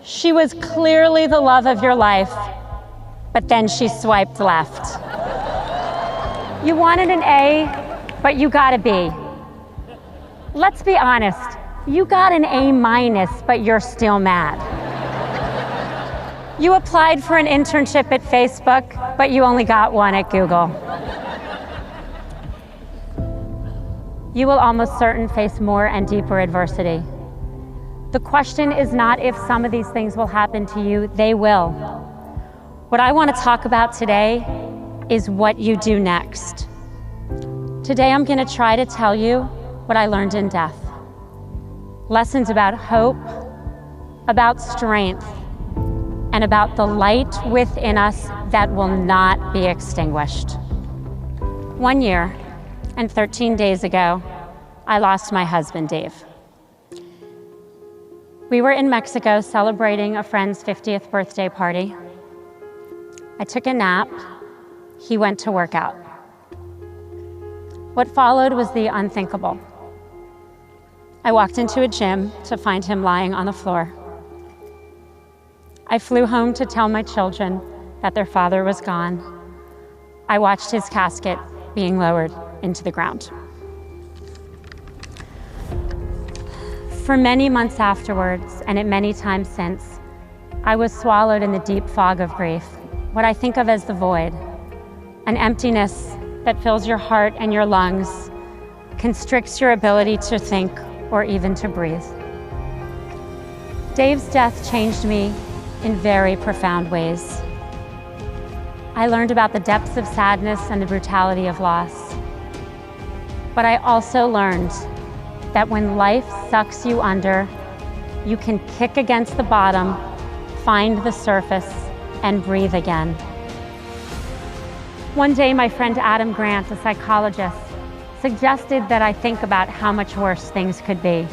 She was clearly the love of your life, but then she swiped left. You wanted an A, but you got a B. Let's be honest, you got an A-, but you're still mad. You applied for an internship at Facebook, but you only got one at Google. You will almost certain face more and deeper adversity. The question is not if some of these things will happen to you, they will. What I want to talk about today is what you do next. Today I'm going to try to tell you what I learned in death. Lessons about hope, about strength, and about the light within us that will not be extinguished. 1 year and 13 days ago, I lost my husband, Dave. We were in Mexico celebrating a friend's 50th birthday party. I took a nap. He went to work out. What followed was the unthinkable. I walked into a gym to find him lying on the floor. I flew home to tell my children that their father was gone. I watched his casket being lowered into the ground. For many months afterwards, and at many times since, I was swallowed in the deep fog of grief, what I think of as the void, an emptiness that fills your heart and your lungs, constricts your ability to think or even to breathe. Dave's death changed me in very profound ways. I learned about the depths of sadness and the brutality of loss. But I also learned that when life sucks you under, you can kick against the bottom, find the surface, and breathe again. One day, my friend Adam Grant, a psychologist, suggested that I think about how much worse things could be.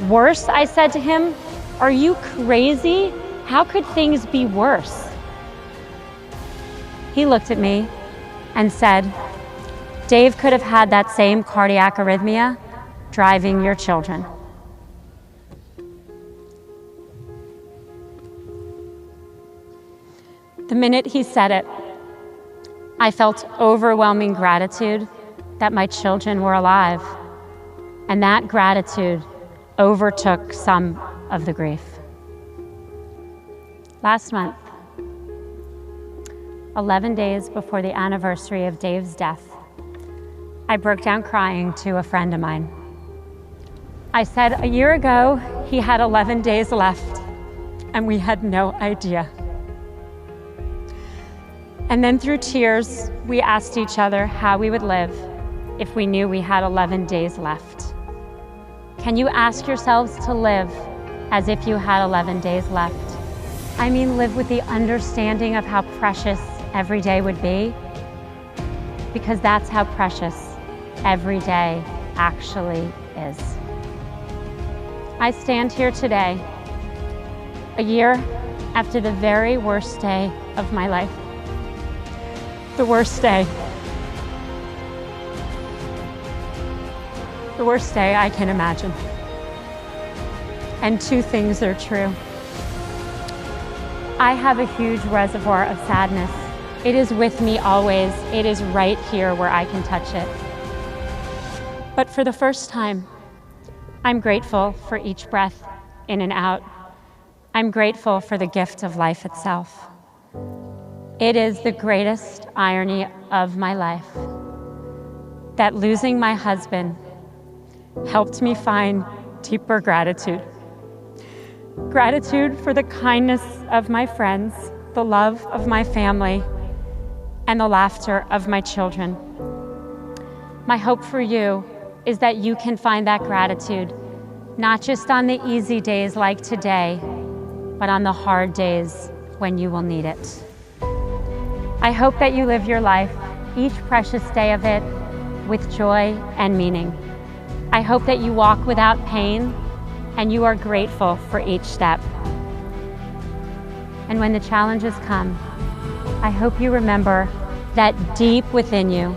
Worse, I said to him, are you crazy? How could things be worse? He looked at me and said, Dave could have had that same cardiac arrhythmia driving your children. The minute he said it, I felt overwhelming gratitude that my children were alive, and that gratitude overtook some of the grief. Last month, 11 days before the anniversary of Dave's death, I broke down crying to a friend of mine. I said, a year ago, he had 11 days left, and we had no idea. And then through tears, we asked each other how we would live if we knew we had 11 days left. Can you ask yourselves to live as if you had 11 days left? I mean, live with the understanding of how precious every day would be, because that's how precious every day actually is. I stand here today, a year after the very worst day of my life. The worst day. The worst day I can imagine. And two things are true. I have a huge reservoir of sadness. It is with me always. It is right here where I can touch it. But for the first time, I'm grateful for each breath in and out. I'm grateful for the gift of life itself. It is the greatest irony of my life that losing my husband helped me find deeper gratitude. Gratitude for the kindness of my friends, the love of my family, and the laughter of my children. My hope for you is that you can find that gratitude, not just on the easy days like today, but on the hard days when you will need it. I hope that you live your life, each precious day of it, with joy and meaning. I hope that you walk without pain and you are grateful for each step. And when the challenges come, I hope you remember that deep within you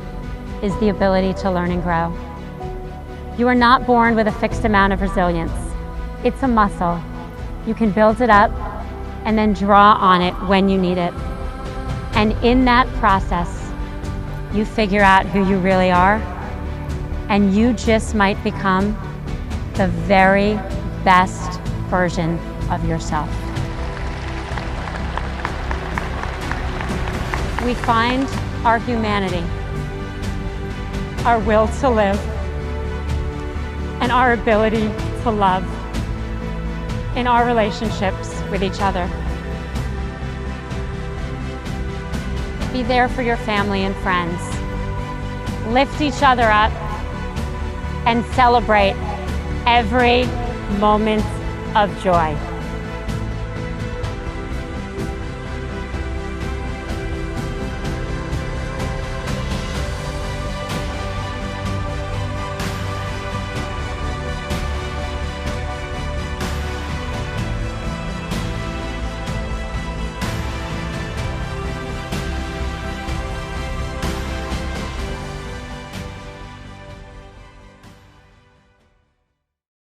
is the ability to learn and grow. You are not born with a fixed amount of resilience. It's a muscle. You can build it up and then draw on it when you need it. And in that process, you figure out who you really are, and you just might become the very best version of yourself. We find our humanity, our will to live, and our ability to love in our relationships with each other. Be there for your family and friends. Lift each other up and celebrate every moment of joy.